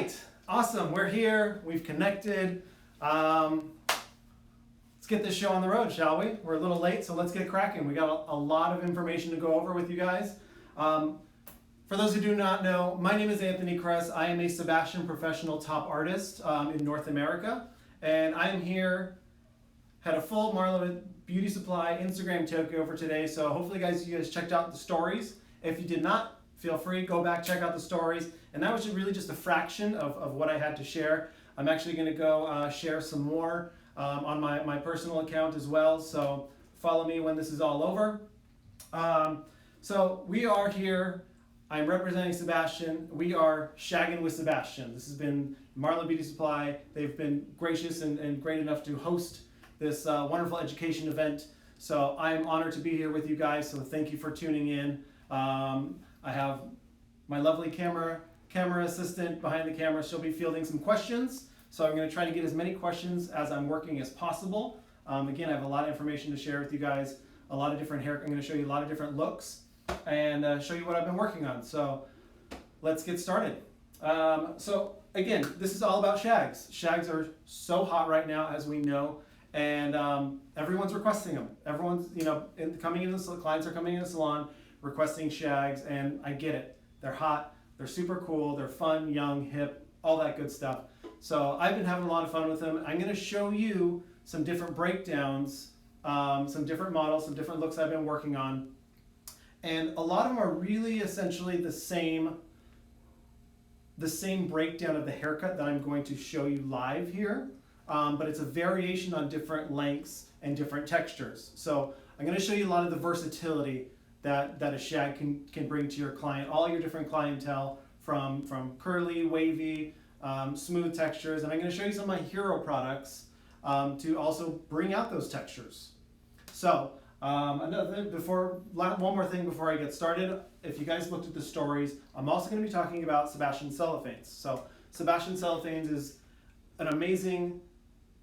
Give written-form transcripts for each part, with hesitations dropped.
right, awesome. We're here. We've connected. Let's get this show on the road, shall we? We're a little late, so let's get cracking. We got a lot of information to go over with you guys. For those who do not know, my name is Anthony Kress. I am a Sebastian professional top artist in North America, and I am here. Had a full Marlo Beauty Supply Instagram Tokyo for today, so hopefully you guys checked out the stories. If you did not, feel free, go back, check out the stories. And that was really just a fraction of what I had to share. I'm actually going to go share some more on my personal account as well, so follow me when this is all over. So we are here. I'm representing Sebastian. We are shagging with Sebastian. This has been Marlo Beauty Supply. They've been gracious and great enough to host this wonderful education event. So I'm honored to be here with you guys, so thank you for tuning in. I have my lovely camera assistant behind the camera. She'll be fielding some questions. So I'm going to try to get as many questions as I'm working as possible. Again, I have a lot of information to share with you guys, a lot of different hair. I'm going to show you a lot of different looks and show you what I've been working on. So let's get started. So again, this is all about shags. Shags are so hot right now, as we know, and everyone's requesting them. Everyone's, clients are coming in the salon requesting shags, and I get it. They're hot, they're super cool, they're fun, young, hip, all that good stuff. So I've been having a lot of fun with them. I'm going to show you some different breakdowns, some different models, some different looks I've been working on. And a lot of them are really essentially the same breakdown of the haircut that I'm going to show you live here. But it's a variation on different lengths and different textures. So I'm going to show you a lot of the versatility that a shag can bring to your client, all your different clientele, from curly, wavy, smooth textures. And I'm going to show you some of my hero products to also bring out those textures. So one more thing before I get started. If you guys looked at the stories, I'm also going to be talking about Sebastian Cellophanes. So Sebastian Cellophanes is an amazing,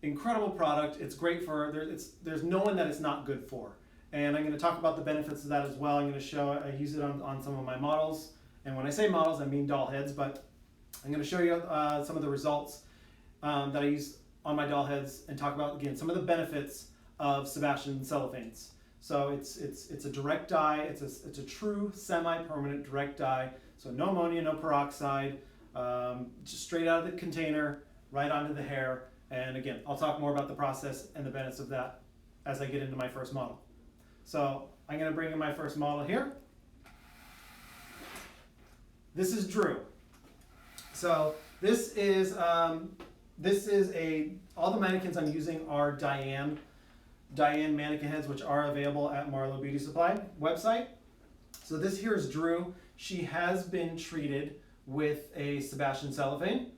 incredible product. It's great for, there's no one that it's not good for. And I'm going to talk about the benefits of that as well. I'm going to show, I use it on some of my models. And when I say models, I mean doll heads, but I'm going to show you some of the results that I use on my doll heads and talk about, again, some of the benefits of Sebastian Cellophanes. So it's a direct dye. It's a true semi-permanent direct dye. So no ammonia, no peroxide, just straight out of the container, right onto the hair. And again, I'll talk more about the process and the benefits of that as I get into my first model. So I'm going to bring in my first model here. This is Drew. So this is all the mannequins I'm using are Diane mannequin heads, which are available at Marlo Beauty Supply website. So this here is Drew. She has been treated with a Sebastian cellophane.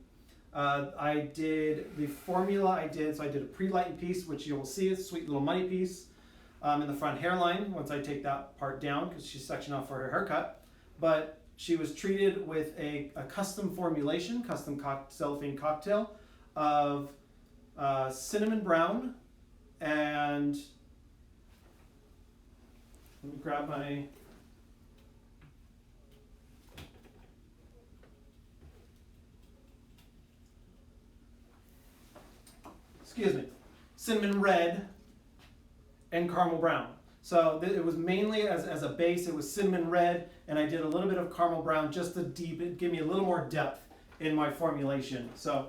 I did the formula so I did a pre-lightened piece, which you will see is a sweet little money piece in the front hairline once I take that part down because she's sectioned off for her haircut. But she was treated with a custom formulation, custom cellophane cocktail of cinnamon brown and, let me grab my, cinnamon red and caramel brown. So it was mainly as a base, it was cinnamon red, and I did a little bit of caramel brown just to give me a little more depth in my formulation. So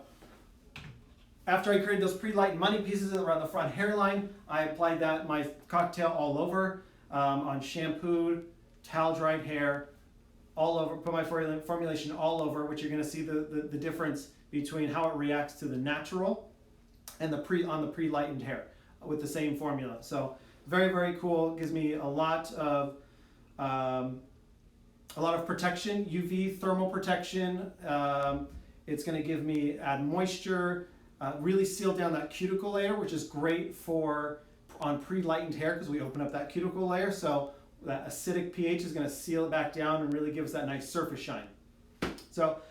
after I created those pre-light money pieces around the front hairline, I applied my cocktail all over on shampooed, towel dried hair, all over, put my formulation all over, which you're going to see the difference between how it reacts to the natural and on the pre-lightened hair with the same formula. So very, very cool. Gives me a lot of protection, UV thermal protection. It's going to give me add moisture, really seal down that cuticle layer, which is great on pre-lightened hair because we open up that cuticle layer. So that acidic pH is going to seal it back down and really give us that nice surface shine. So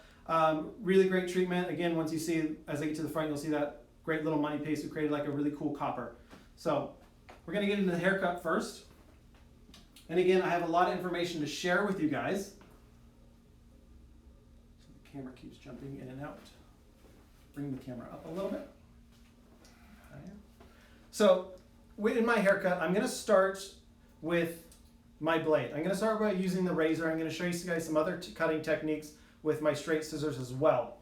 really great treatment. Again, once you see, as I get to the front, you'll see that great little money piece. We created like a really cool copper. So we're going to get into the haircut first. And again, I have a lot of information to share with you guys. camera keeps jumping in and out. Bring the camera up a little bit. Okay. So in my haircut, I'm going to start with my blade. I'm going to start by using the razor. I'm going to show you guys some other cutting techniques with my straight scissors as well.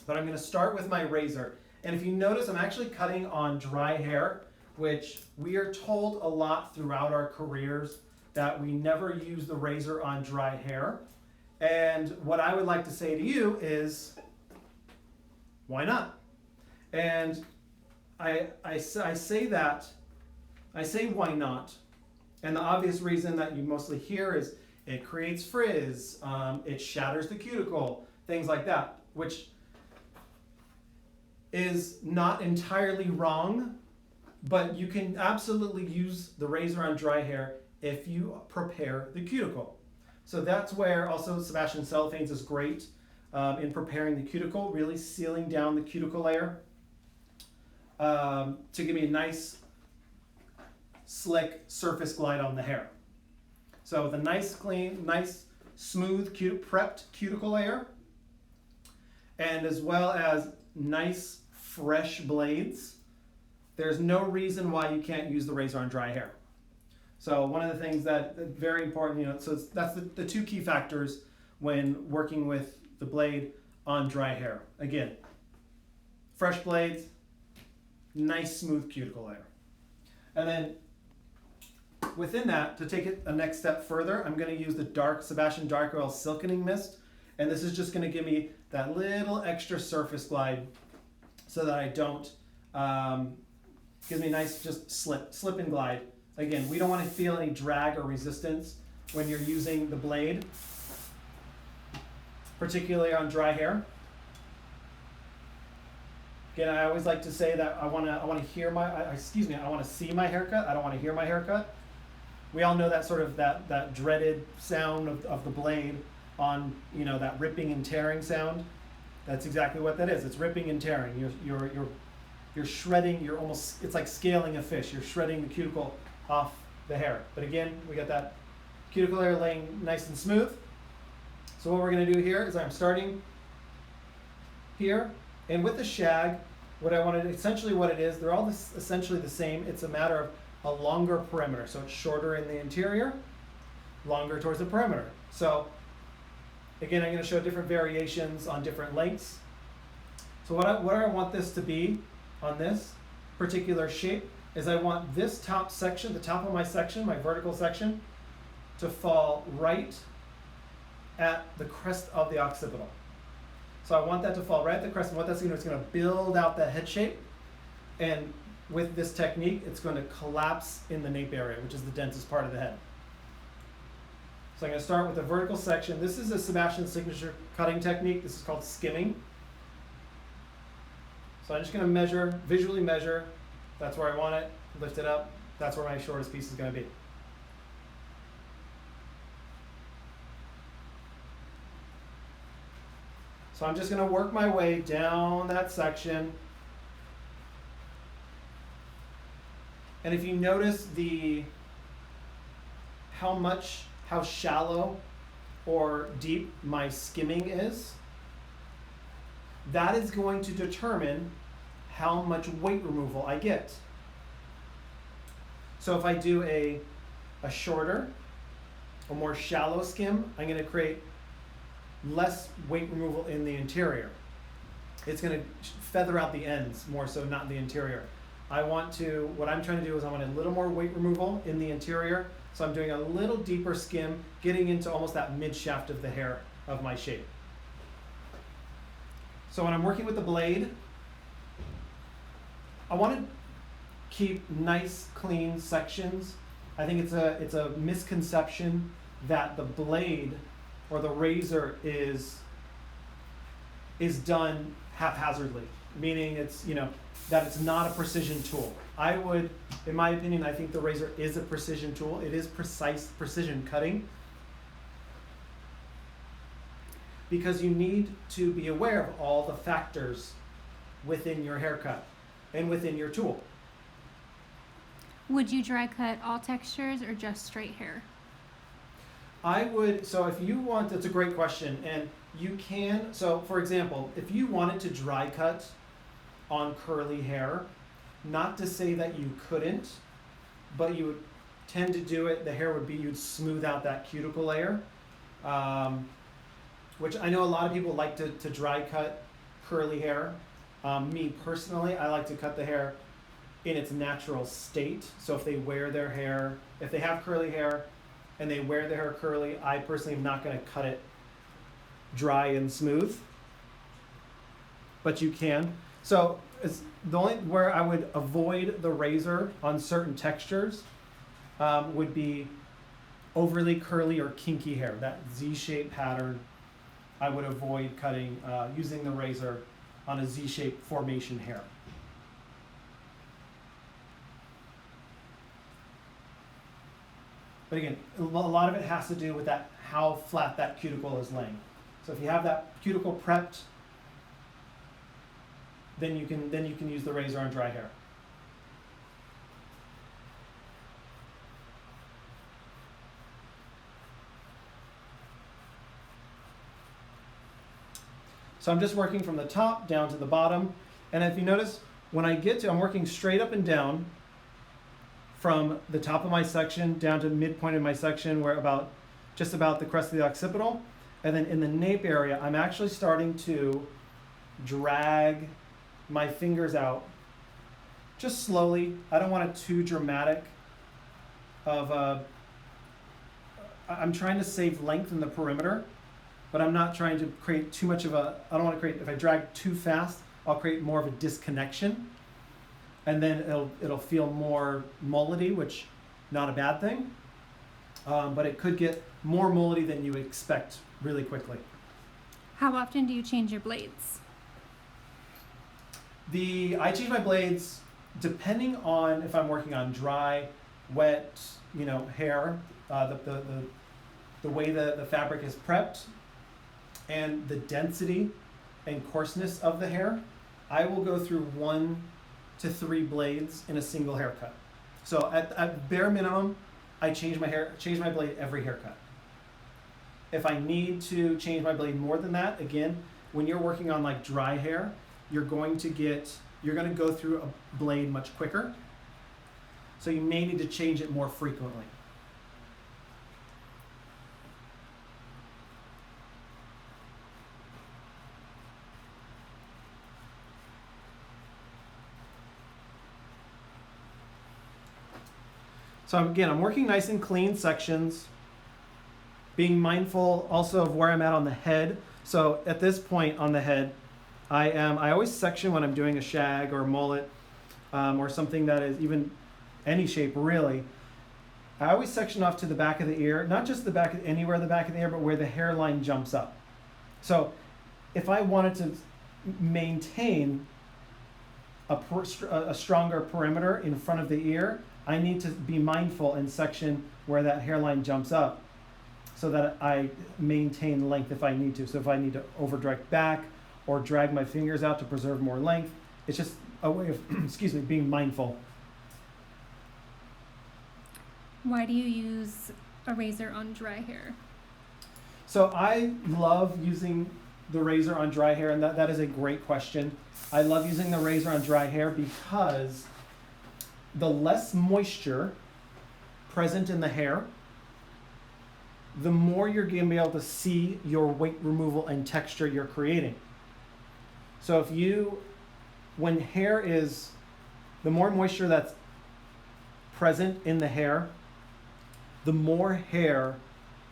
But I'm going to start with my razor. And if you notice, I'm actually cutting on dry hair, which we are told a lot throughout our careers that we never use the razor on dry hair. And what I would like to say to you is, why not? And I say why not? And the obvious reason that you mostly hear is it creates frizz, it shatters the cuticle, things like that, which is not entirely wrong, but you can absolutely use the razor on dry hair if you prepare the cuticle. So that's where also Sebastian Cellophanes is great in preparing the cuticle, really sealing down the cuticle layer to give me a nice, slick surface glide on the hair. So with a nice, clean, nice, smooth, prepped cuticle layer, and as well as nice, fresh blades, there's no reason why you can't use the razor on dry hair. So one of the things that very important, so that's the two key factors when working with the blade on dry hair. Again, fresh blades, nice smooth cuticle layer. And then within that, to take it a next step further, I'm going to use the Sebastian Dark Oil Silkening Mist. And this is just going to give me that little extra surface glide so that I don't, gives me a nice just slip and glide. Again, we don't want to feel any drag or resistance when you're using the blade, particularly on dry hair. Again, I always like to say that I want to hear I want to see my haircut. I don't want to hear my haircut. We all know that sort of that dreaded sound of the blade on, that ripping and tearing sound. That's exactly what that is. It's ripping and tearing. You're shredding. It's like scaling a fish. You're shredding the cuticle off the hair. But again, we got that cuticle layer laying nice and smooth. So what we're going to do here is I'm starting here, and with the shag, essentially what it is, they're all essentially the same. It's a matter of a longer perimeter. So it's shorter in the interior, longer towards the perimeter. So again, I'm going to show different variations on different lengths. So what I want this to be on this particular shape is I want this top section, the top of my section, my vertical section, to fall right at the crest of the occipital. So I want that to fall right at the crest, and what that's going to do is going to build out that head shape, and with this technique, it's going to collapse in the nape area, which is the densest part of the head. So I'm going to start with the vertical section. This is a Sebastian signature cutting technique. This is called skimming. So I'm just going to visually measure. That's where I want it. Lift it up. That's where my shortest piece is going to be. So I'm just going to work my way down that section. And if you notice how shallow or deep my skimming is, that is going to determine how much weight removal I get. So if I do a shorter, a more shallow skim, I'm going to create less weight removal in the interior. It's going to feather out the ends more so, not the interior. What I'm trying to do is I want a little more weight removal in the interior, so I'm doing a little deeper skim, getting into almost that mid shaft of the hair of my shape. So when I'm working with the blade, I want to keep nice, clean sections. I think it's a misconception that the blade or the razor is done haphazardly, meaning that it's not a precision tool. In my opinion, I think the razor is a precision tool. It is precision cutting, because you need to be aware of all the factors within your haircut and within your tool. Would you dry cut all textures or just straight hair? I would, so if you want, that's a great question, and you can, so for example, if you wanted to dry cut on curly hair, not to say that you couldn't, but you would tend to do it, the hair would be, you'd smooth out that cuticle layer, which I know a lot of people like to dry cut curly hair. Me personally, I like to cut the hair in its natural state. So if they wear their hair, if they have curly hair and they wear their hair curly, I personally am not going to cut it dry and smooth, but you can. So it's the only where I would avoid the razor on certain textures would be overly curly or kinky hair. That Z-shaped pattern, I would avoid cutting using the razor on a Z-shaped formation hair. But again, a lot of it has to do with that how flat that cuticle is laying. So if you have that cuticle prepped, then you can use the razor on dry hair. So I'm just working from the top down to the bottom. And if you notice, when I get to, I'm working straight up and down from the top of my section down to midpoint of my section where just about the crest of the occipital. And then in the nape area, I'm actually starting to drag my fingers out just slowly. I don't want it too dramatic I'm trying to save length in the perimeter, but I'm not trying to create too much of I don't want to create, if I drag too fast, I'll create more of a disconnection. And then it'll feel more mullety, which not a bad thing, but it could get more mullety than you expect really quickly. How often do you change your blades? I change my blades depending on if I'm working on dry, wet, hair, the way the fabric is prepped, and the density and coarseness of the hair. I will go through 1 to 3 blades in a single haircut. So at bare minimum, I change my blade every haircut. If I need to change my blade more than that, again, when you're working on like dry hair, you're going to go through a blade much quicker. So you may need to change it more frequently. So again, I'm working nice and clean sections, being mindful also of where I'm at on the head. So at this point on the head, I always section when I'm doing a shag or a mullet or something that is even any shape really. I always section off to the back of the ear, not just anywhere the back of the ear, but where the hairline jumps up. So if I wanted to maintain a stronger perimeter in front of the ear, I need to be mindful and section where that hairline jumps up so that I maintain length if I need to. So if I need to overdirect back or drag my fingers out to preserve more length, it's just a way of, being mindful. Why do you use a razor on dry hair? So I love using the razor on dry hair, and that is a great question. I love using the razor on dry hair because the less moisture present in the hair, the more you're going to be able to see your weight removal and texture you're creating. So when hair is, the more moisture that's present in the hair, the more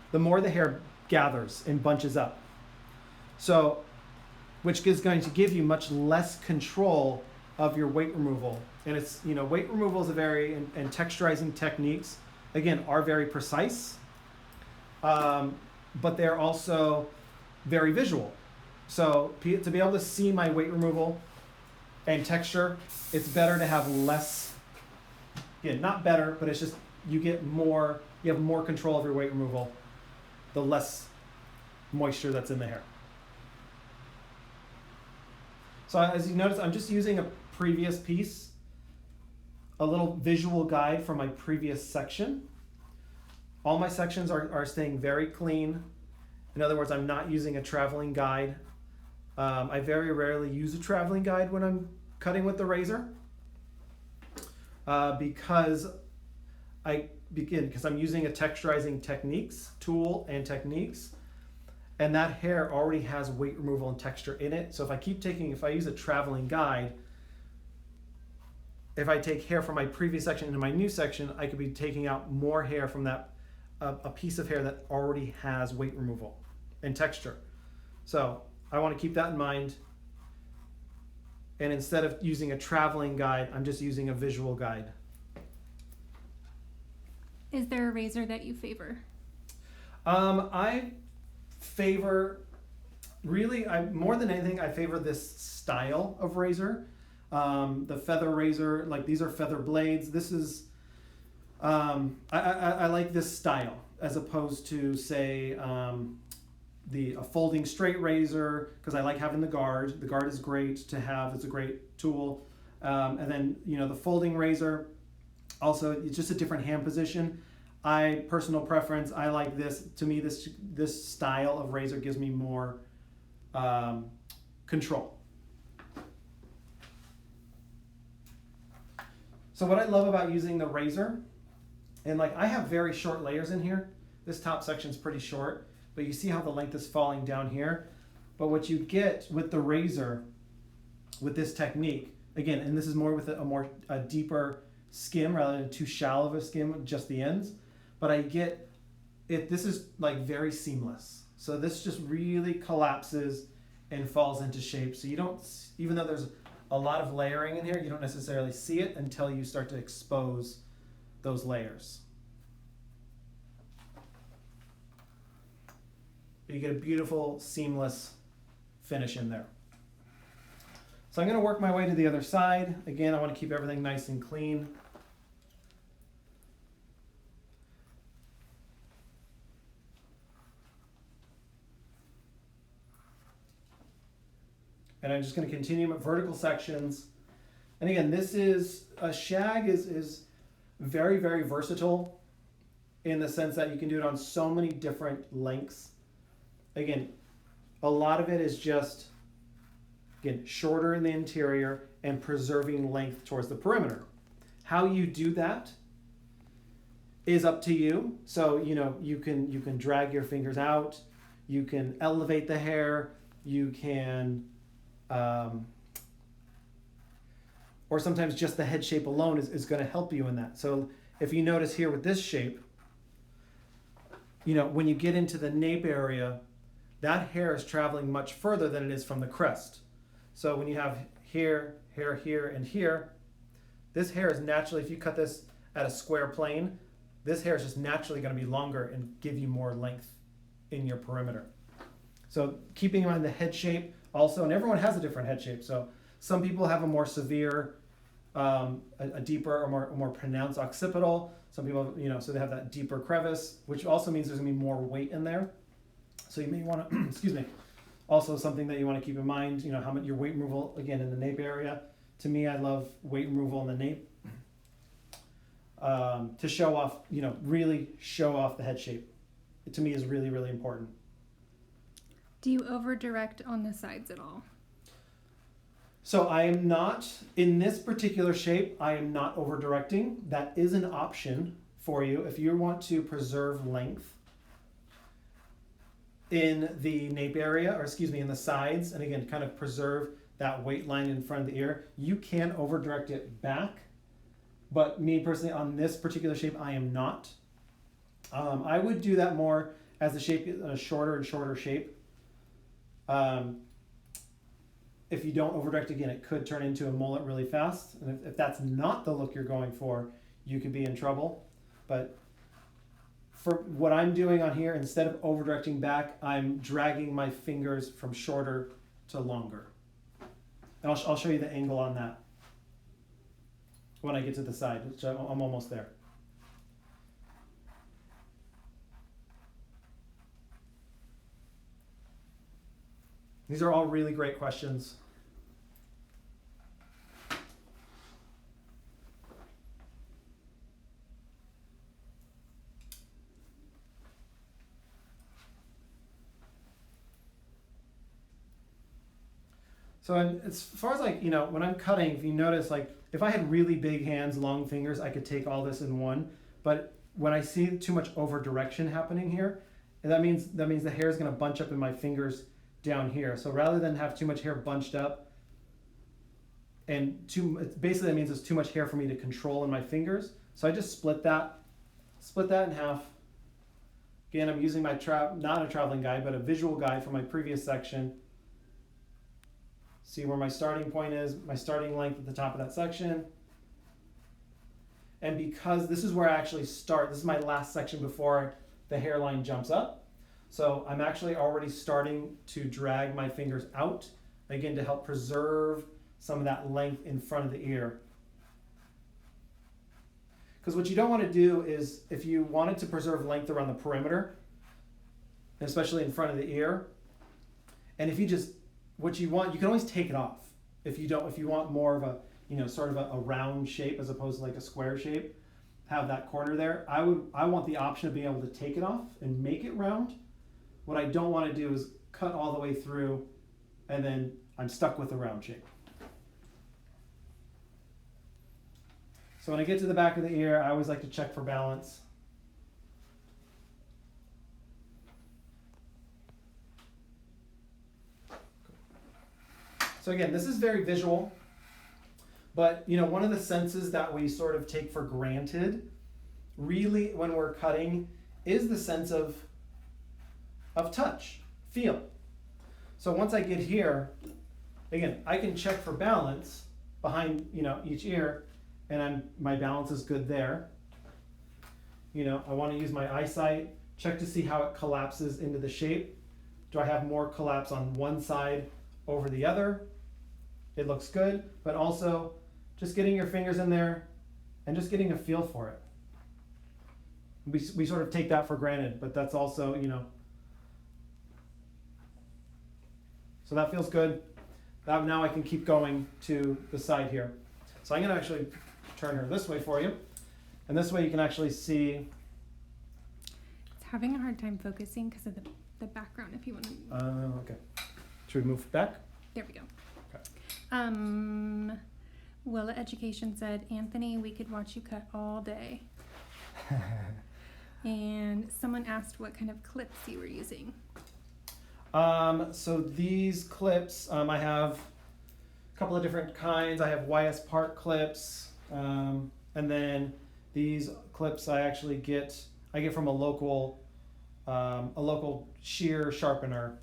the hair gathers and bunches up. So, which is going to give you much less control of your weight removal. And it's, weight removal is and texturizing techniques, again, are very precise, but they're also very visual. So to be able to see my weight removal and texture, it's better to have less, not better, but it's just, you have more control of your weight removal, the less moisture that's in the hair. So as you notice, I'm just using a previous piece, a little visual guide from my previous section. All my sections are staying very clean. In other words, I'm not using a traveling guide. I very rarely use a traveling guide when I'm cutting with the razor because I'm using a texturizing techniques tool and techniques, and that hair already has weight removal and texture in it. So if I use a traveling guide, if I take hair from my previous section into my new section, I could be taking out more hair from that a piece of hair that already has weight removal and texture. So I want to keep that in mind. And instead of using a traveling guide, I'm just using a visual guide. Is there a razor that you favor? I favor, more than anything, I favor this style of razor. The feather razor, like these are feather blades. This is, I like this style as opposed to, say, a folding straight razor, because I like having the guard. The guard is great to have. It's a great tool. And then, the folding razor, also, it's just a different hand position. Personal preference, I like this. To me, this style of razor gives me more control. So what I love about using the razor, and I have very short layers in here. This top section's pretty short, but you see how the length is falling down here. But what you get with the razor, with this technique, again, and this is more with a deeper skim rather than too shallow of a skim, just the ends. But I get it. This is very seamless. So this just really collapses and falls into shape. So you don't, even though there's a lot of layering in here, you don't necessarily see it until you start to expose those layers. But you get a beautiful, seamless finish in there. So I'm going to work my way to the other side. Again, I want to keep everything nice and clean. And I'm just going to continue my vertical sections. And again, this is a shag is very, very versatile in the sense that you can do it on so many different lengths. Again, a lot of it is just, shorter in the interior and preserving length towards the perimeter. How you do that is up to you. So, you can drag your fingers out, you can elevate the hair, you can or sometimes just the head shape alone is going to help you in that. So if you notice here with this shape, when you get into the nape area, that hair is traveling much further than it is from the crest. So when you have hair here, and here, this hair is naturally, if you cut this at a square plane, this hair is just naturally going to be longer and give you more length in your perimeter. So keeping in mind the head shape also, and everyone has a different head shape. So some people have a more severe, a deeper or more pronounced occipital. Some people, so they have that deeper crevice, which also means there's gonna be more weight in there. So you may want to, excuse me, also something that you want to keep in mind, how much your weight removal, again, in the nape area. To me, I love weight removal in the nape to show off, really show off the head shape. It, to me, is really, really important. Do you over direct on the sides at all? So I am not, in this particular shape, I am not over directing. That is an option for you if you want to preserve length in the nape area, or excuse me, in the sides, and again, kind of preserve that weight line in front of the ear. You can over direct it back, but me personally, on this particular shape, I am not. I would do that more as the shape is a shorter and shorter shape. If you don't overdirect, again, it could turn into a mullet really fast. And if that's not the look you're going for, you could be in trouble. But for what I'm doing on here, instead of overdirecting back, I'm dragging my fingers from shorter to longer. And I'll show you the angle on that when I get to the side, which I'm almost there. These are all really great questions. So as far as like, when I'm cutting, if you notice, like if I had really big hands, long fingers, I could take all this in one. But when I see too much over direction happening here, that means the hair is going to bunch up in my fingers down here. So rather than have too much hair bunched up, and basically that means there's too much hair for me to control in my fingers. So I just split that in half. Again, I'm using my not a traveling guide, but a visual guide from my previous section. See where my starting point is, my starting length at the top of that section. And because this is where I actually start, this is my last section before the hairline jumps up. So I'm actually already starting to drag my fingers out, again, to help preserve some of that length in front of the ear. Because what you don't want to do is, if you wanted to preserve length around the perimeter, especially in front of the ear, and if you just, what you want, you can always take it off. If you want more of a, sort of a round shape as opposed to like a square shape, have that corner there. I want the option of being able to take it off and make it round. What I don't want to do is cut all the way through and then I'm stuck with a round shape. So when I get to the back of the ear, I always like to check for balance. So again, this is very visual, but one of the senses that we sort of take for granted, really, when we're cutting, is the sense of touch, feel. So once I get here, again, I can check for balance behind each ear, and my balance is good there. I want to use my eyesight, check to see how it collapses into the shape. Do I have more collapse on one side over the other? It looks good, but also just getting your fingers in there and just getting a feel for it. We sort of take that for granted, but that's also, so that feels good. Now I can keep going to the side here. So I'm going to actually turn her this way for you. And this way you can actually see. It's having a hard time focusing because of the background, if you want to. Okay. Should we move back? There we go. Okay. Willa Education said, Anthony, we could watch you cut all day. And someone asked what kind of clips you were using. So these clips, I have a couple of different kinds. I have YS Park clips, and then these clips I get from a local shear sharpener.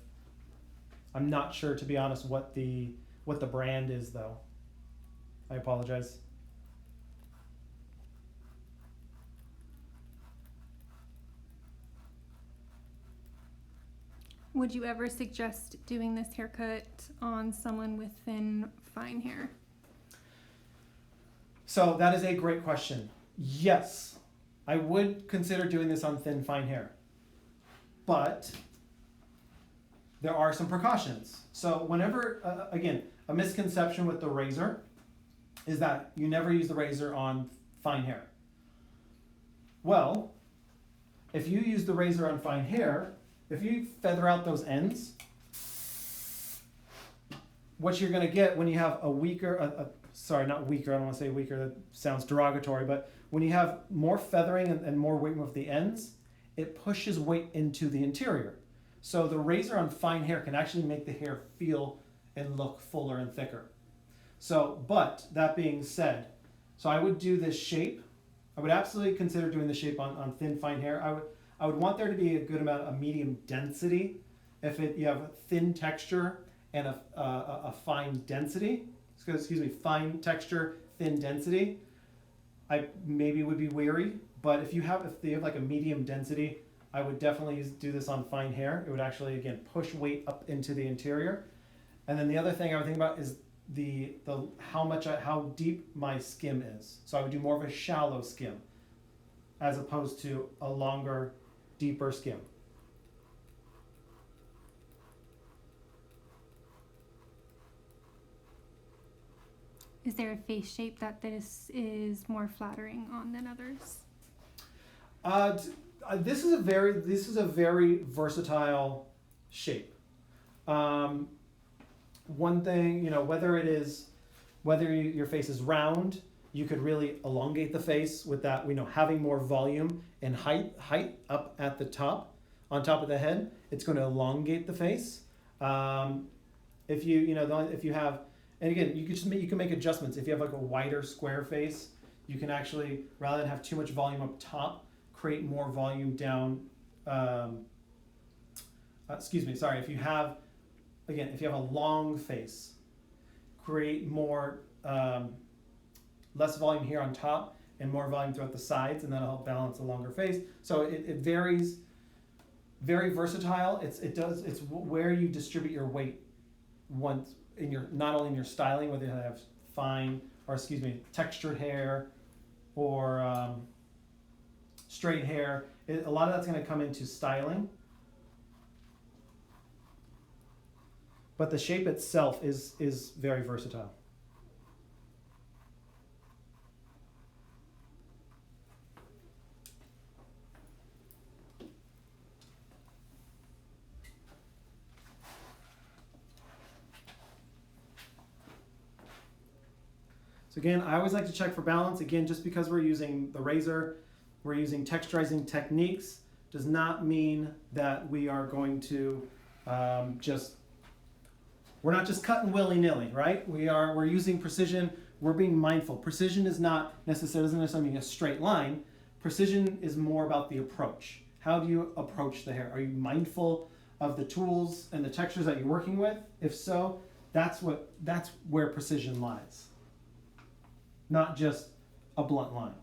I'm not sure, to be honest, what the brand is though. I apologize. Would you ever suggest doing this haircut on someone with thin, fine hair? So that is a great question. Yes, I would consider doing this on thin, fine hair. But there are some precautions. So whenever, again, a misconception with the razor is that you never use the razor on fine hair. Well, if you use the razor on fine hair, if you feather out those ends, what you're going to get when you have a weaker, not weaker, I don't want to say weaker, that sounds derogatory, but when you have more feathering and more weight with the ends, it pushes weight into the interior. So the razor on fine hair can actually make the hair feel and look fuller and thicker. So, but that being said, so I would do this shape. I would absolutely consider doing the shape on thin, fine hair. I would want there to be a good amount of medium density. If you have thin texture and a fine density, fine texture, thin density, I maybe would be weary. But if they have like a medium density, I would definitely do this on fine hair. It would actually, again, push weight up into the interior. And then the other thing I would think about is how deep my skim is. So I would do more of a shallow skim as opposed to a longer, deeper skim. Is there a face shape that this is more flattering on than others? This is a very versatile shape. one thing, whether your face is round, you could really elongate the face with that, having more volume and height up at the top, on top of the head. It's going to elongate the face. If you have, and again, you can make adjustments. If you have like a wider square face, you can actually, rather than have too much volume up top, create more volume down. If you have a long face, create more, less volume here on top and more volume throughout the sides, and that'll help balance a longer face. So it varies, very versatile. It's where you distribute your weight once not only in your styling, whether you have textured hair or straight hair. A lot of that's going to come into styling. But the shape itself is very versatile. So again, I always like to check for balance. Again, just because we're using the razor, we're using texturizing techniques, does not mean that we are going to we're not just cutting willy-nilly, right? We're using precision. We're being mindful. Precision is doesn't necessarily mean a straight line. Precision is more about the approach. How do you approach the hair? Are you mindful of the tools and the textures that you're working with? If so, that's where precision lies. Not just a blunt line.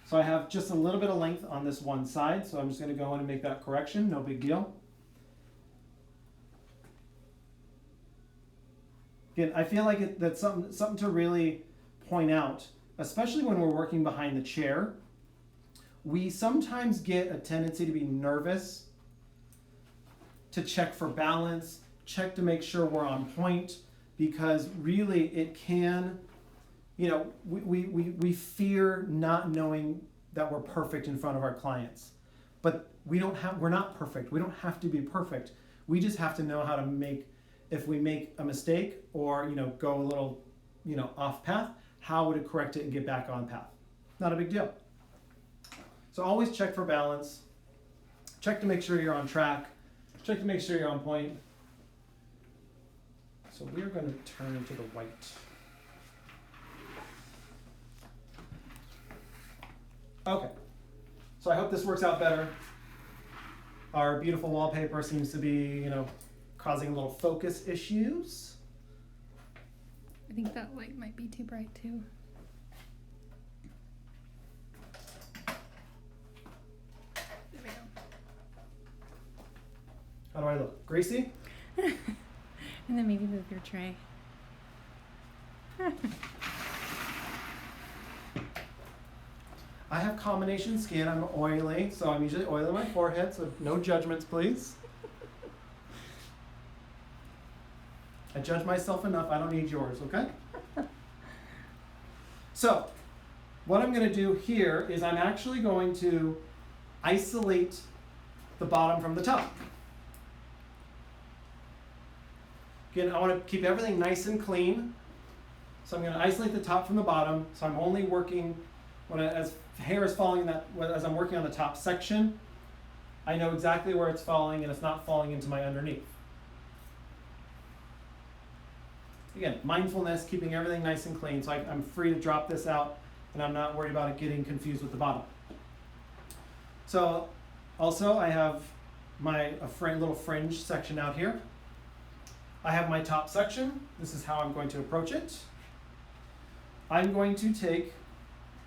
So I have just a little bit of length on this one side, so I'm just going to go in and make that correction, no big deal. Again, I feel like that's something to really point out, especially when we're working behind the chair. We sometimes get a tendency to be nervous, to check for balance, check to make sure we're on point, because really it can, we fear not knowing that we're perfect in front of our clients. But we're not perfect. We don't have to be perfect. We just have to know how to if we make a mistake or, go a little, off path, how to correct it and get back on path. Not a big deal. So always check for balance. Check to make sure you're on track. Check to make sure you're on point. So we're going to turn into the white. Okay, so I hope this works out better. Our beautiful wallpaper seems to be, causing a little focus issues. I think that light might be too bright too. There we go. How do I look? Greasy? And then maybe move your tray. I have combination skin. I'm oily, so I'm usually oily on my forehead, so no judgments, please. I judge myself enough. I don't need yours, okay? So, what I'm going to do here is I'm actually going to isolate the bottom from the top. Again, I want to keep everything nice and clean. So I'm going to isolate the top from the bottom. So I'm only working as hair is falling as I'm working on the top section, I know exactly where it's falling and it's not falling into my underneath. Again, mindfulness, keeping everything nice and clean, so I'm free to drop this out and I'm not worried about it getting confused with the bottom. So also I have a little fringe section out here. I have my top section. This is how I'm going to approach it. I'm going to take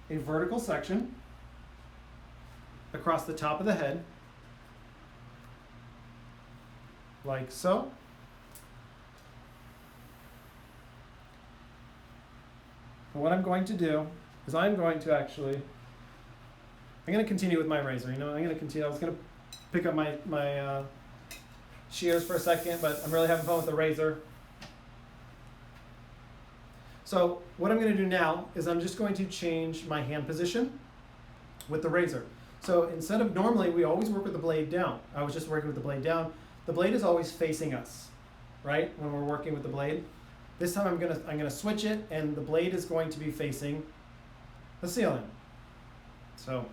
a vertical section across the top of the head, like so. And what I'm going to do is I'm going to continue with my razor. I'm going to continue. I was going to pick up my shears for a second, but I'm really having fun with the razor. So what I'm going to do now is I'm just going to change my hand position with the razor. So instead of, normally we always work with the blade down. I was just working with the blade down. The blade is always facing us, right? When we're working with the blade. This time I'm gonna switch it, and the blade is going to be facing the ceiling. So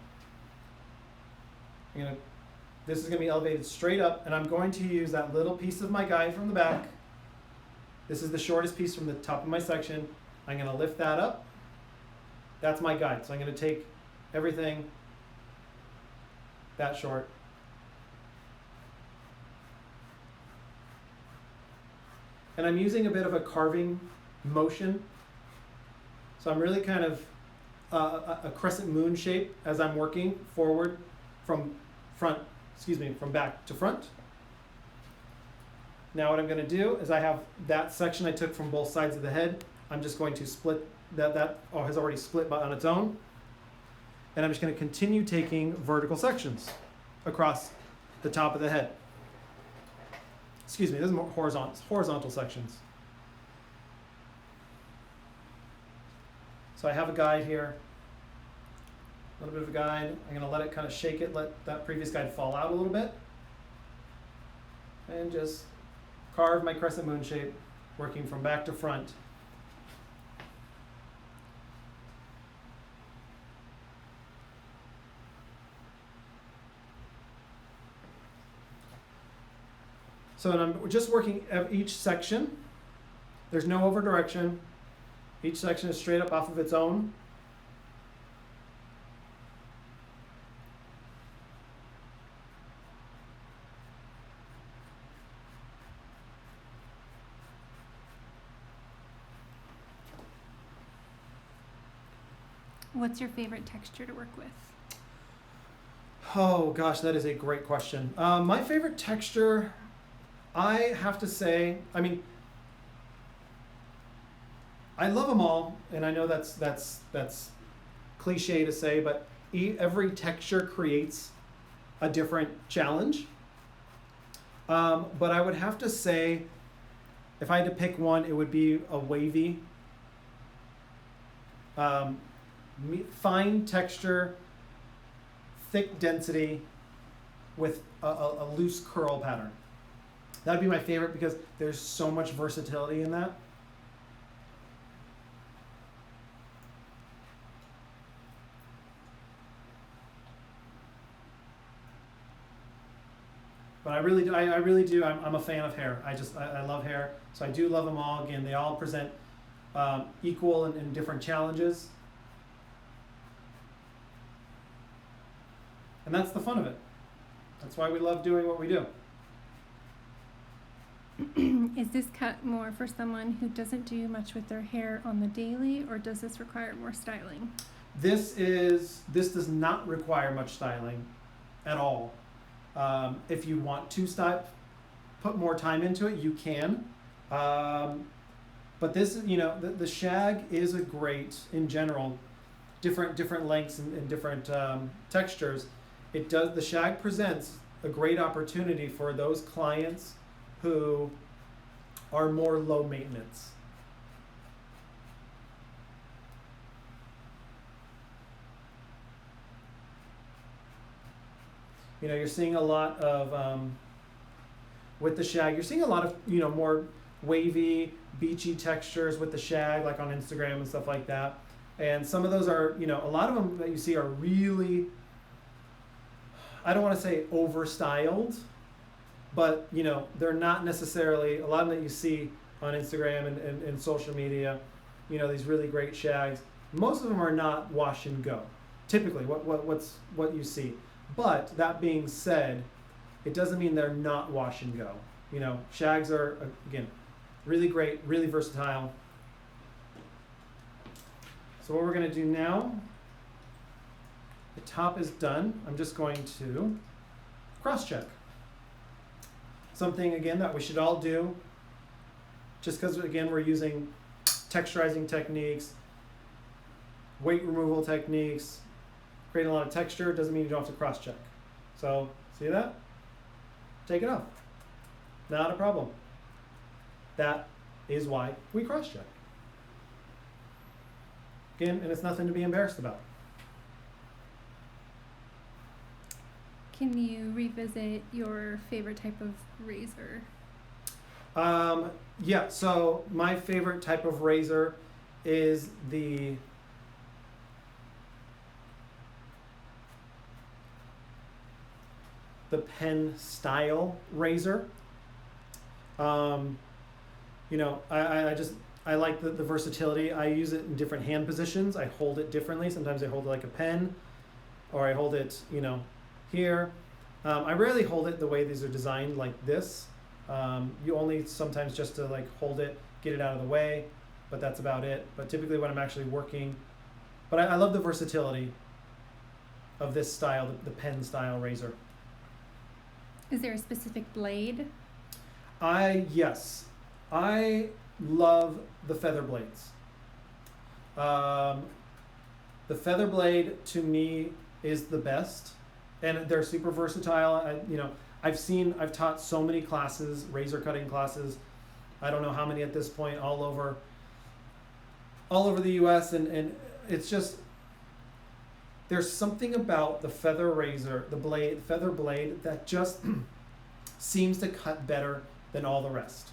this is gonna be elevated straight up, and I'm going to use that little piece of my guide from the back. This is the shortest piece from the top of my section. I'm gonna lift that up. That's my guide. So I'm gonna take everything that short. And I'm using a bit of a carving motion. So I'm really kind of a crescent moon shape as I'm working forward from back to front. Now what I'm going to do is I have that section I took from both sides of the head. I'm just going to split that has already split on its own. And I'm just going to continue taking vertical sections across the top of the head. Excuse me, this is more horizontal sections. So I have a guide here, a little bit of a guide. I'm going to let it kind of shake it, let that previous guide fall out a little bit. And just carve my crescent moon shape, working from back to front. So I'm just working each section. There's no over direction. Each section is straight up off of its own. What's your favorite texture to work with? Oh gosh, that is a great question. My favorite texture, I have to say, I mean, I love them all, and I know that's cliche to say, but every texture creates a different challenge. But I would have to say, if I had to pick one, it would be a wavy, fine texture, thick density with a loose curl pattern. That'd be my favorite because there's so much versatility in that. But I really do. I'm a fan of hair. I love hair. So I do love them all. Again, they all present equal and different challenges. And that's the fun of it. That's why we love doing what we do. Is this cut more for someone who doesn't do much with their hair on the daily, or does this require more styling? This does not require much styling at all. If you want to put more time into it, you can. But this, the shag is a great, in general, different lengths and different textures. The shag presents a great opportunity for those clients who are more low maintenance. You're seeing a lot of, with the shag, you're seeing a lot of, more wavy, beachy textures with the shag, like on Instagram and stuff like that. And some of those are, a lot of them that you see are really, I don't want to say over-styled, but, they're not necessarily, a lot of them that you see on Instagram and social media, these really great shags, most of them are not wash and go, typically, what you see. But that being said, it doesn't mean they're not wash and go. Shags are, again, really great, really versatile. So what we're going to do now, the top is done. I'm just going to cross-check. Something, again, that we should all do, just because, again, we're using texturizing techniques, weight removal techniques, creating a lot of texture, doesn't mean you don't have to cross-check. So, see that? Take it off. Not a problem. That is why we cross-check. Again, and it's nothing to be embarrassed about. can you revisit your favorite type of razor? Yeah, so my favorite type of razor is the pen style razor. You know, I like the versatility. I use it in different hand positions. I hold it differently. Sometimes I hold it like a pen, or I hold it, you know, here. I rarely hold it the way these are designed, like this. You only sometimes just to like hold it, get it out of the way, but that's about it. But typically when I'm actually working, but I love the versatility of this style, the pen style razor. Is there a specific blade? Yes, I love the feather blades. The feather blade to me is the best, and they're super versatile. I've taught so many classes, razor cutting classes. I don't know how many at this point, all over the U.S. and it's just, there's something about the feather razor, feather blade that just seems to cut better than all the rest.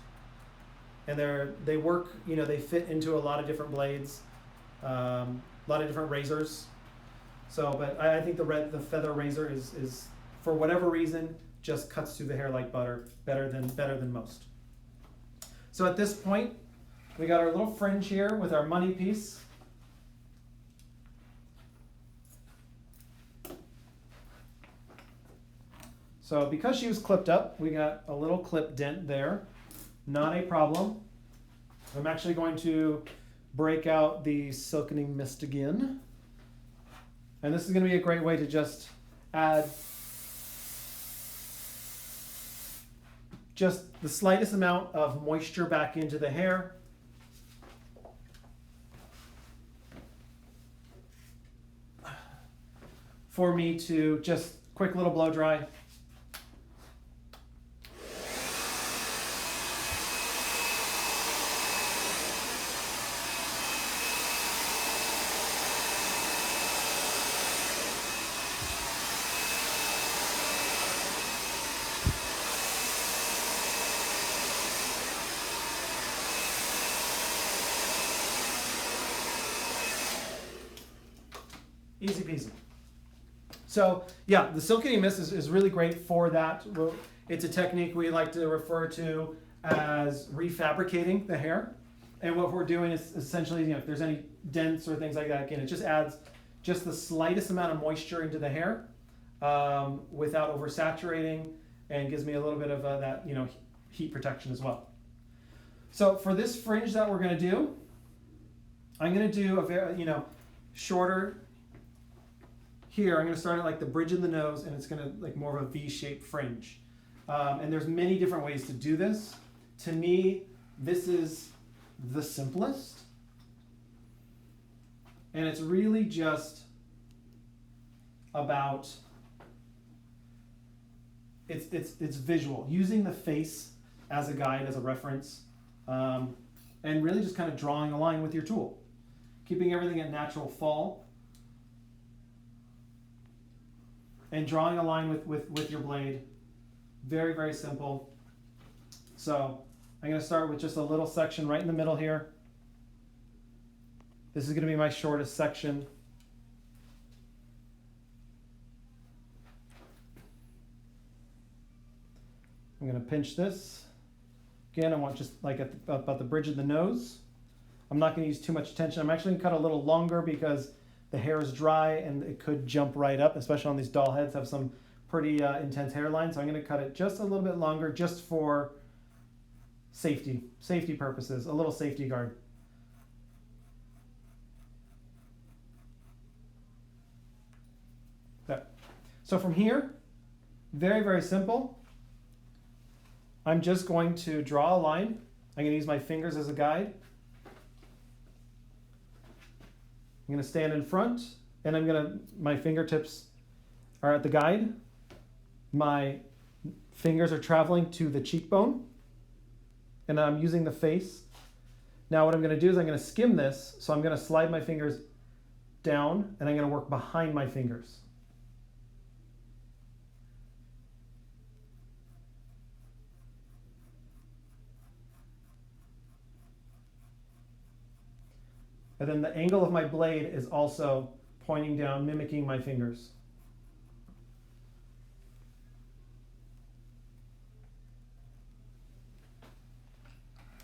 And they work, you know, they fit into a lot of different blades, a lot of different razors. So, but I think the feather razor is for whatever reason just cuts through the hair like butter, better than most. So at this point, we got our little fringe here with our money piece. So because she was clipped up, we got a little clip dent there. Not a problem. I'm actually going to break out the Silkening mist again. And this is going to be a great way to just add just the slightest amount of moisture back into the hair. For me to just quick little blow dry. Easy peasy. So yeah, the Silkening mist is really great for that. It's a technique we like to refer to as refabricating the hair. And what we're doing is essentially, you know, if there's any dents or things like that, again, it just adds just the slightest amount of moisture into the hair without oversaturating, and gives me a little bit of that, you know, heat protection as well. So for this fringe that we're going to do, I'm going to do a very, you know, shorter. Here, I'm going to start at like the bridge of the nose, and it's going to like more of a V-shaped fringe. And there's many different ways to do this. To me, this is the simplest. And it's really just about, it's visual, using the face as a guide, as a reference, and really just kind of drawing a line with your tool. Keeping everything at natural fall. And drawing a line with your blade. Very, very simple. So I'm going to start with just a little section right in the middle here. This is going to be my shortest section. I'm going to pinch this. Again, I want just like at about the bridge of the nose. I'm not going to use too much tension. I'm actually going to cut a little longer because the hair is dry and it could jump right up, especially on these doll heads, have some pretty intense hairline. So I'm going to cut it just a little bit longer, just for safety purposes, a little safety guard. There. So from here, very, very simple. I'm just going to draw a line. I'm going to use my fingers as a guide. I'm going to stand in front, and my fingertips are at the guide. My fingers are traveling to the cheekbone, and I'm using the face. Now what I'm going to do is I'm going to skim this, so I'm going to slide my fingers down, and I'm going to work behind my fingers. And then the angle of my blade is also pointing down, mimicking my fingers.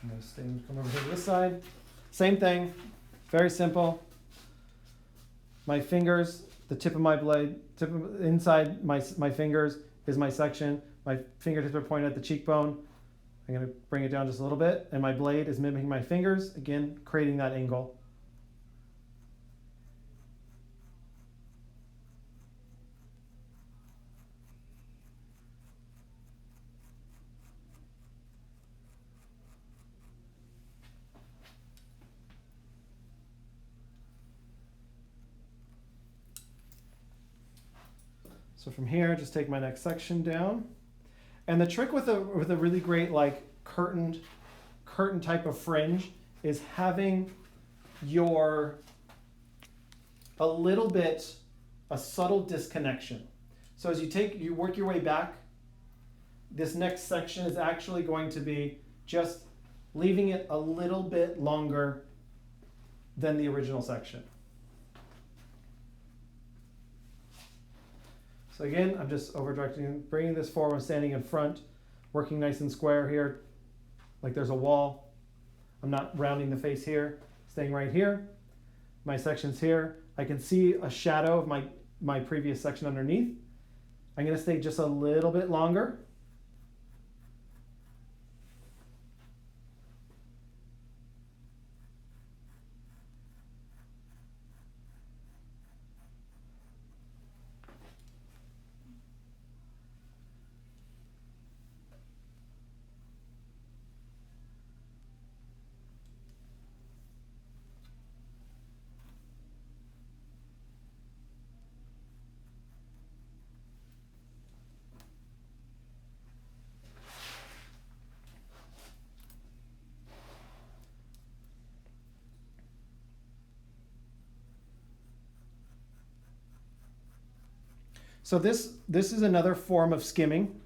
I'm going to come over here to this side. Same thing, very simple. My fingers, the tip of my blade, inside my fingers is my section. My fingertips are pointed at the cheekbone. I'm going to bring it down just a little bit, and my blade is mimicking my fingers, again, creating that angle. So from here, just take my next section down. And the trick with a really great like curtain type of fringe is having a little bit, a subtle disconnection. So as you work your way back, this next section is actually going to be just leaving it a little bit longer than the original section. So again, I'm just over-directing, bringing this forward, I'm standing in front, working nice and square here, like there's a wall. I'm not rounding the face here, staying right here. My section's here. I can see a shadow of my previous section underneath. I'm gonna stay just a little bit longer. So this is another form of skimming.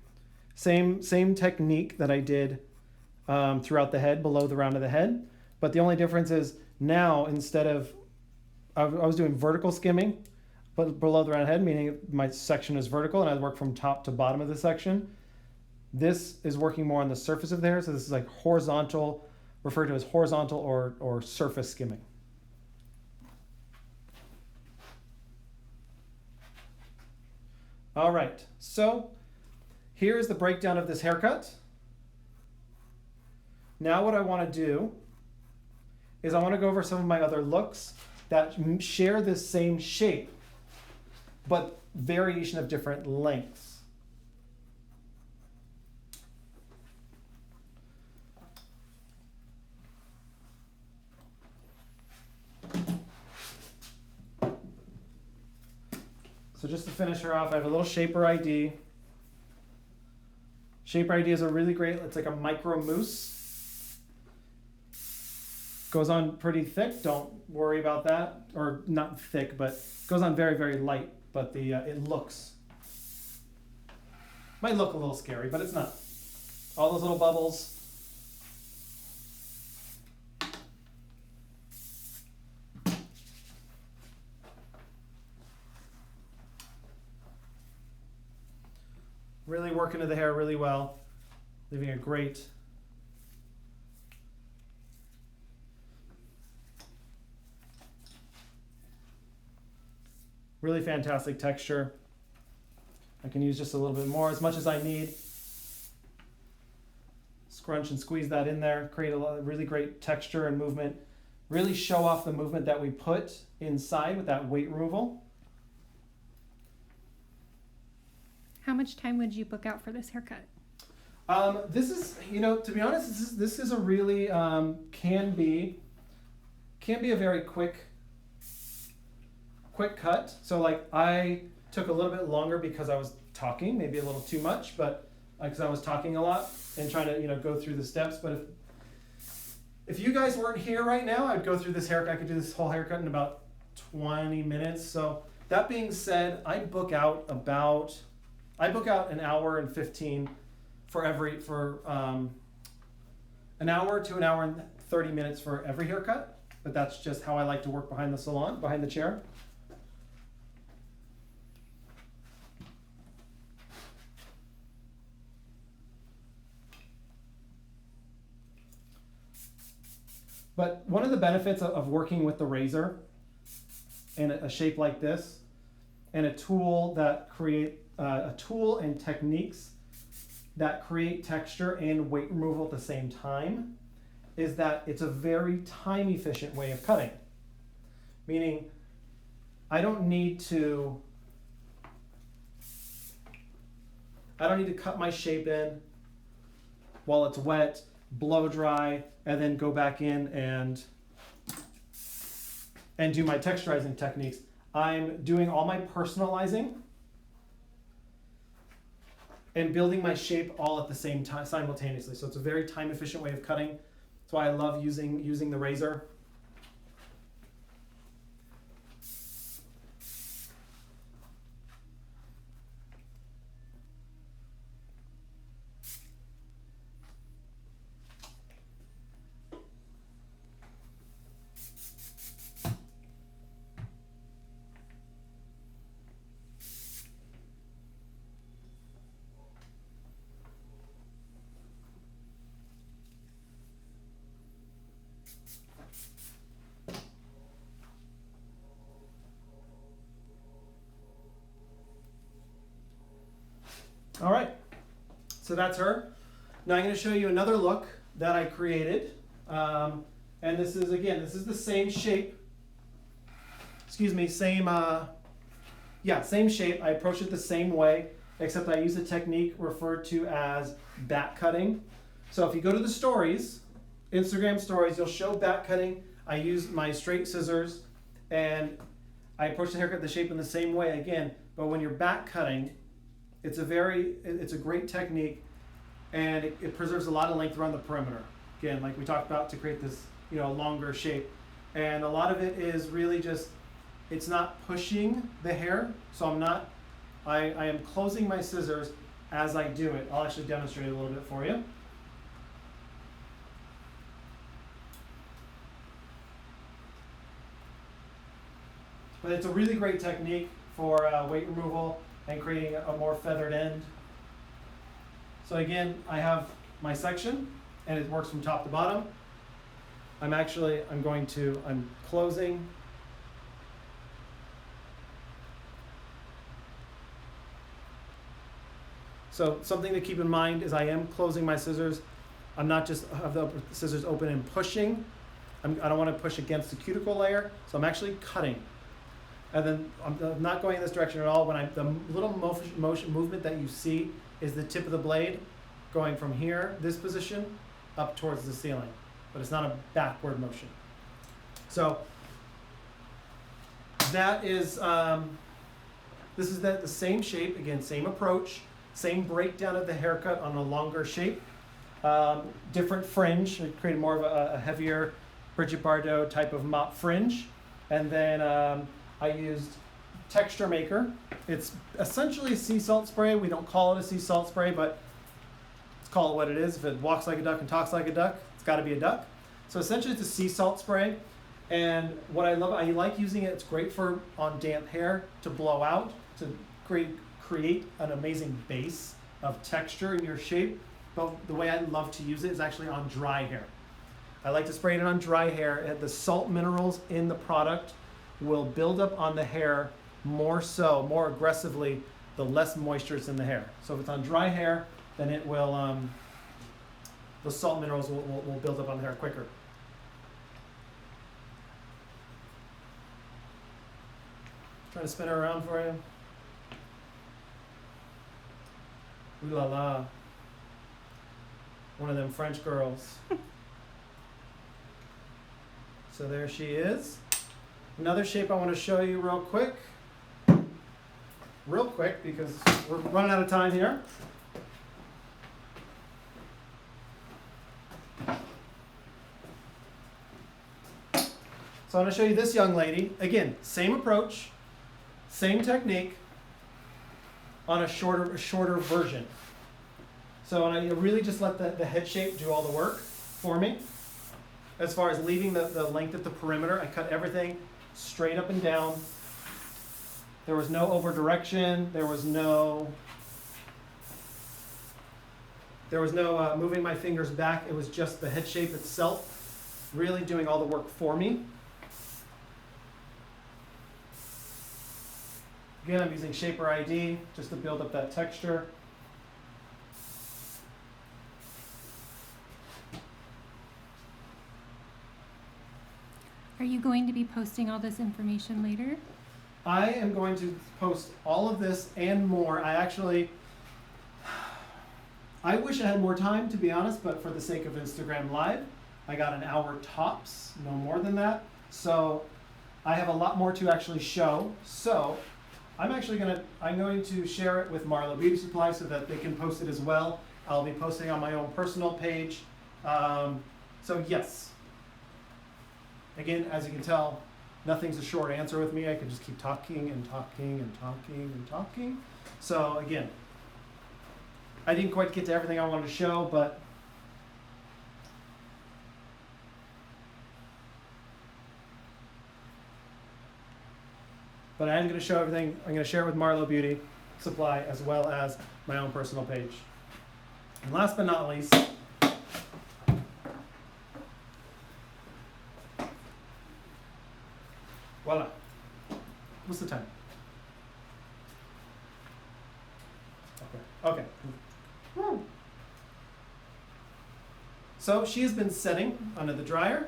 Same technique that I did throughout the head, below the round of the head. But the only difference is now instead of, I was doing vertical skimming, but below the round of the head, meaning my section is vertical and I work from top to bottom of the section. This is working more on the surface of the hair. So this is like horizontal, referred to as horizontal or surface skimming. All right, so here's the breakdown of this haircut. Now what I want to do is I want to go over some of my other looks that share this same shape, but variation of different lengths. So just to finish her off, I have a little Shaper ID. Shaper ID is a really great, it's like a micro mousse. Goes on pretty thick, don't worry about that. Or not thick, but goes on very, very light. But it looks, might look a little scary, but it's not. All those little bubbles. Really work into the hair really well, leaving a great really fantastic texture. I can use just a little bit more, as much as I need. Scrunch and squeeze that in there, create a really great texture and movement. Really show off the movement that we put inside with that weight removal. How much time would you book out for this haircut? This is, to be honest, this is a really, can be a very quick cut. So like I took a little bit longer because I was talking, maybe a little too much, but because I was talking a lot and trying to, go through the steps. But if you guys weren't here right now, I'd go through this haircut. I could do this whole haircut in about 20 minutes. So that being said, I book out an hour and 15 for an hour to an hour and 30 minutes for every haircut. but that's just how I like to work behind the salon, behind the chair. But one of the benefits of working with the razor in a shape like this, and a tool that a tool and techniques that create texture and weight removal at the same time, is that it's a very time efficient way of cutting. Meaning, I don't need to cut my shape in while it's wet, blow dry, and then go back in and do my texturizing techniques. I'm doing all my personalizing and building my shape all at the same time simultaneously. So it's a very time efficient way of cutting. That's why I love using the razor. All right, so that's her. Now I'm going to show you another look that I created. And this is, again, this is the same shape. Excuse me, same shape. I approach it the same way, except I use a technique referred to as back cutting. So if you go to the stories, Instagram stories, you'll show back cutting. I use my straight scissors and I approach the haircut, the shape in the same way again, but when you're back cutting, it's a great technique, and it preserves a lot of length around the perimeter. Again, like we talked about, to create this, longer shape. And a lot of it is really just, it's not pushing the hair. So I am closing my scissors as I do it. I'll actually demonstrate it a little bit for you. But it's a really great technique for weight removal and creating a more feathered end. So again, I have my section and it works from top to bottom. I'm closing. So something to keep in mind is I am closing my scissors. I'm not just have the scissors open and pushing. I don't want to push against the cuticle layer, so I'm actually cutting. And then I'm not going in this direction at all. The little motion movement that you see is the tip of the blade going from here, this position, up towards the ceiling. But it's not a backward motion. So that is, this is the same shape, again, same approach, same breakdown of the haircut on a longer shape. Different fringe, it created more of a heavier Bridget Bardot type of mop fringe. And then I used Texture Maker. It's essentially a sea salt spray. We don't call it a sea salt spray, but let's call it what it is. If it walks like a duck and talks like a duck, it's got to be a duck. So essentially it's a sea salt spray. And what I like using it. It's great for on damp hair to blow out, to create an amazing base of texture in your shape. But the way I love to use it is actually on dry hair. I like to spray it on dry hair, and the salt minerals in the product will build up on the hair more aggressively, the less moisture is in the hair. So if it's on dry hair, then it will, the salt minerals will build up on the hair quicker. Trying to spin her around for you. Ooh la la. One of them French girls. So there she is. Another shape I want to show you real quick because we're running out of time here. So I'm going to show you this young lady. Again, same approach, same technique on a shorter version. So I really just let the head shape do all the work for me. as far as leaving the length at the perimeter. I cut everything straight up and down. There was no over direction. There was no moving my fingers back. It was just the head shape itself really doing all the work for me. Again, I'm using Shaper ID just to build up that texture. Are you going to be posting all this information later? I am going to post all of this and more. I wish I had more time, to be honest, but for the sake of Instagram Live, I got an hour tops, no more than that. So I have a lot more to actually show. So I'm going to share it with Marlo Beauty Supply so that they can post it as well. I'll be posting on my own personal page. So yes. Again, as you can tell, nothing's a short answer with me. I can just keep talking and talking and talking and talking. So again, I didn't quite get to everything I wanted to show, but I am going to show everything. I'm going to share it with Marlo Beauty Supply as well as my own personal page. And last but not least, voila. What's the time? Okay. Woo. So she has been setting under the dryer.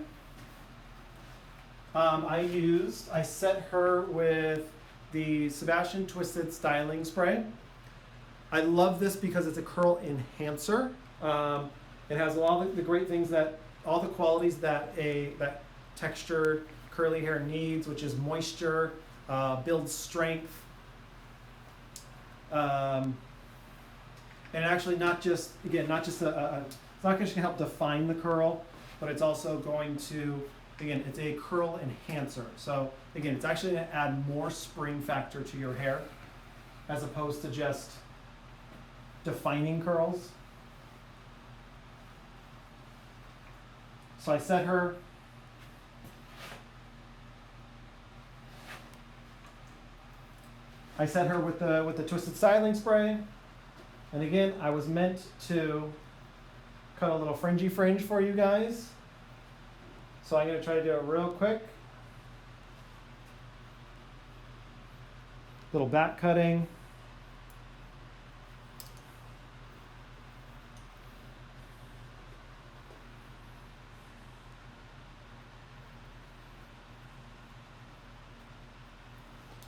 I set her with the Sebastian Twisted Styling Spray. I love this because it's a curl enhancer. It has all the great things all the qualities that that textured curly hair needs, which is moisture, builds strength, and actually not just it's not just going to help define the curl, but it's also going to, again, it's a curl enhancer. So again, it's actually going to add more spring factor to your hair as opposed to just defining curls. So I set her. I set her with the Twisted Styling Spray. And again, I was meant to cut a little fringy fringe for you guys. So I'm going to try to do it real quick. Little back cutting.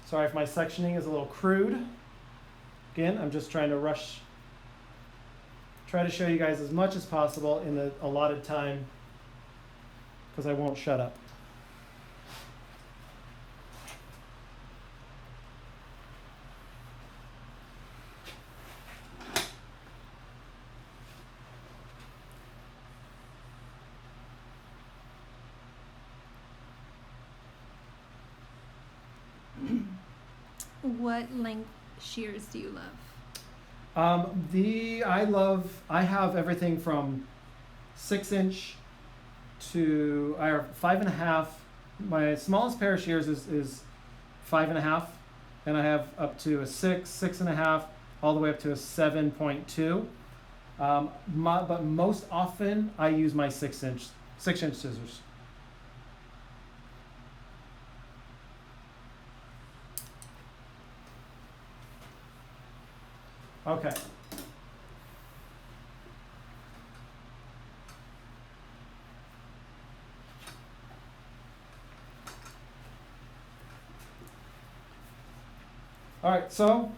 Sorry if my sectioning is a little crude. Again, I'm just trying to try to show you guys as much as possible in the allotted time because I won't shut up. What length shears do you love? I have everything from 6-inch to 5.5. My smallest pair of shears is 5.5, and I have up to a 6.5, all the way up to a 7.2. But most often I use my 6-inch scissors. Okay. All right, so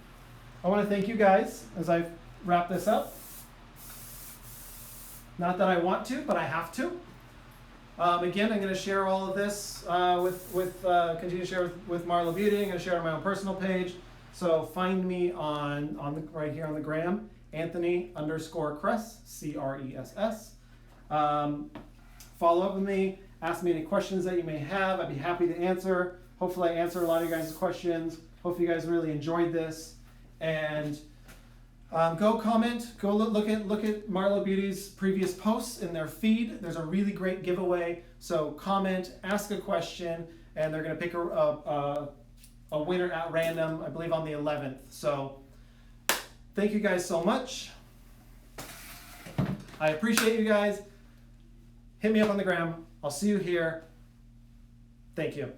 I want to thank you guys as I wrap this up. Not that I want to, but I have to. Again, I'm going to share all of this continue to share with Marlo Beauty. I'm going to share on my own personal page. So find me right here on the gram, Anthony_Cress, CRESS. Follow up with me, ask me any questions that you may have. I'd be happy to answer. Hopefully I answered a lot of you guys' questions. Hopefully you guys really enjoyed this. And Go comment. Go look at Marlo Beauty's previous posts in their feed. There's a really great giveaway. So comment, ask a question, and they're gonna pick a winner at random. I believe on the 11th. So thank you guys so much. I appreciate you guys. Hit me up on the gram. I'll see you here. Thank you.